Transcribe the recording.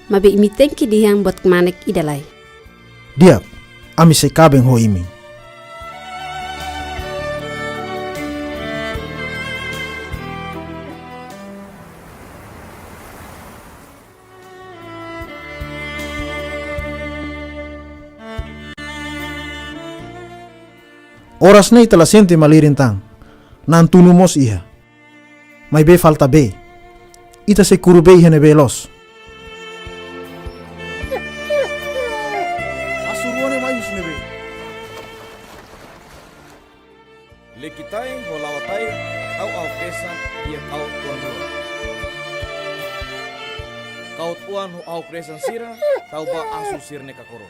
mabe imi tenki dihang bot manek idalai. Diak, ami se kabeng ho imi. Oras nei telah sente malirintang, nantunu mos iha. Mai be falta be, ita se kuru be hene be los. Asuruane mayus nebe. Lekitai holawatai au pesa ia kau tuan dua. Kau tuan au kresan sira tau ba asu sirne kakoro.